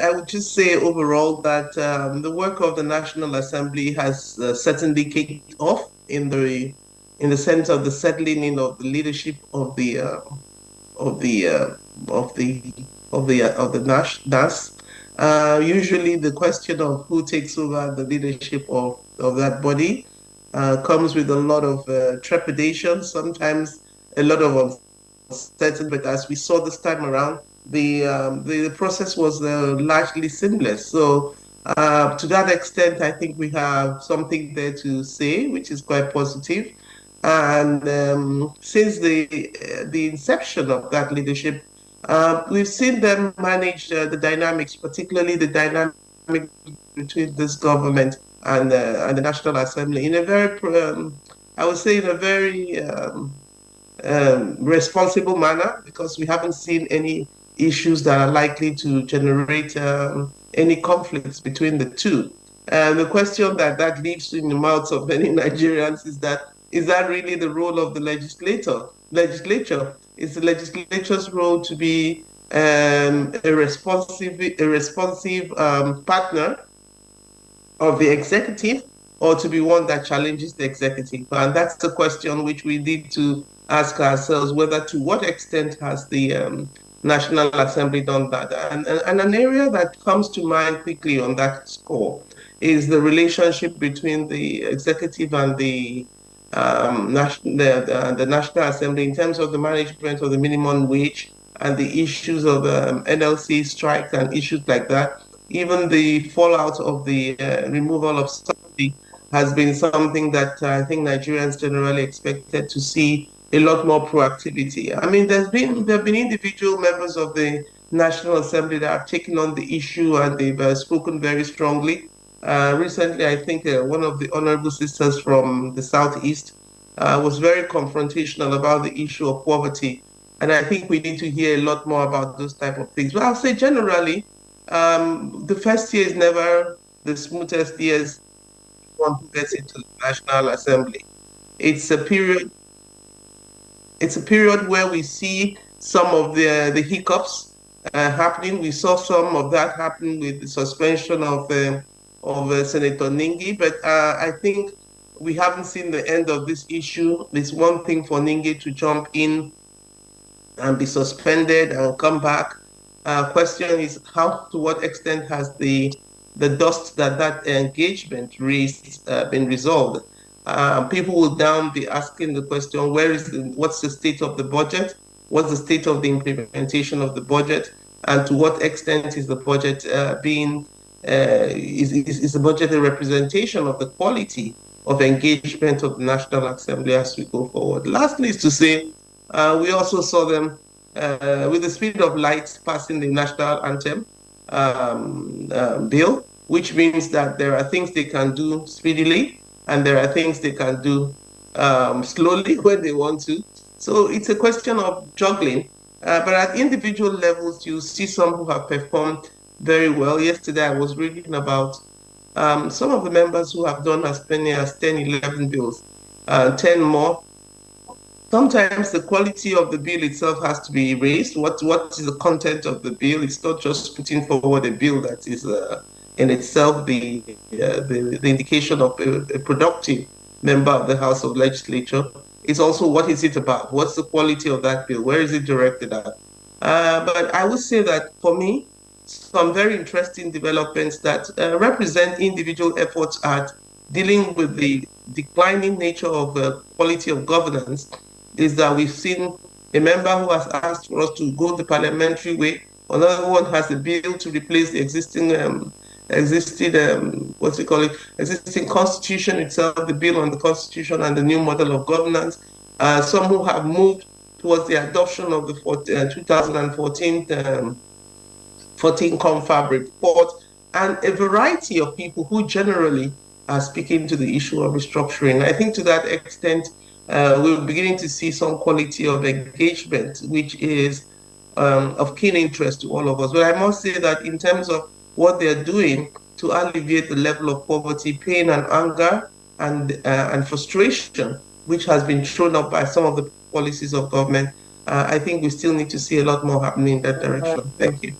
I would just say overall that the work of the National Assembly has certainly kicked off in the sense of the settling in of the leadership of the uh, of the of the NAS. Usually, the question of who takes over the leadership of that body comes with a lot of trepidation, sometimes a lot of uncertainty. But as we saw this time around, the process was largely seamless. So, to that extent, I think we have something there to say, which is quite positive. And since the inception of that leadership, we've seen them manage the dynamics, particularly the dynamic between this government and the National Assembly, in a very, I would say, in a very responsible manner, because we haven't seen any issues that are likely to generate any conflicts between the two. And the question that leaves in the mouths of many Nigerians is that really the role of the legislature? Is the legislature's role to be a responsive partner of the executive, or to be one that challenges the executive? And that's the question which we need to ask ourselves, whether to what extent has the National Assembly done that? And an area that comes to mind quickly on that score is the relationship between the executive and the National Assembly in terms of the management of the minimum wage and the issues of NLC strike and issues like that. Even the fallout of the removal of subsidy has been something that I think Nigerians generally expected to see a lot more proactivity. I mean, there have been individual members of the National Assembly that have taken on the issue, and they've spoken very strongly. Recently, I think one of the honorable sisters from the Southeast was very confrontational about the issue of poverty. And I think we need to hear a lot more about those type of things. But I'll say generally, the first year is never the smoothest years one who gets into the National Assembly. It's a period it's a period where we see some of the hiccups happening. We saw some of that happen with the suspension of Senator Ningi, but I think we haven't seen the end of this issue. It's one thing for Ningi to jump in and be suspended and come back. Question is, how, to what extent has the dust that engagement raised been resolved? People will now be asking the question, what's the state of the budget? What's the state of the implementation of the budget? And to what extent is the budget is the budget a representation of the quality of engagement of the National Assembly as we go forward? Lastly is to say, we also saw them with the speed of light passing the national anthem bill, which means that there are things they can do speedily and there are things they can do slowly when they want to. So it's a question of juggling. But at individual levels, you see some who have performed very well. Yesterday, I was reading about some of the members who have done as many as 10, 11 bills, 10 more. Sometimes the quality of the bill itself has to be raised. What is the content of the bill? It's not just putting forward a bill that is in itself the indication of a productive member of the House of Legislature. It's also, what is it about? What's the quality of that bill? Where is it directed at? But I would say that for me, some very interesting developments that represent individual efforts at dealing with the declining nature of quality of governance is that we've seen a member who has asked for us to go the parliamentary way. Another one has a bill to replace the existing existing constitution itself, the bill on the constitution and the new model of governance. Some who have moved towards the adoption of the 2014 14 Confab report, and a variety of people who generally are speaking to the issue of restructuring. I think to that extent, we're beginning to see some quality of engagement, which is of keen interest to all of us. But I must say that in terms of what they're doing to alleviate the level of poverty, pain, and anger, and frustration, which has been thrown up by some of the policies of government, I think we still need to see a lot more happening in that direction. Thank you.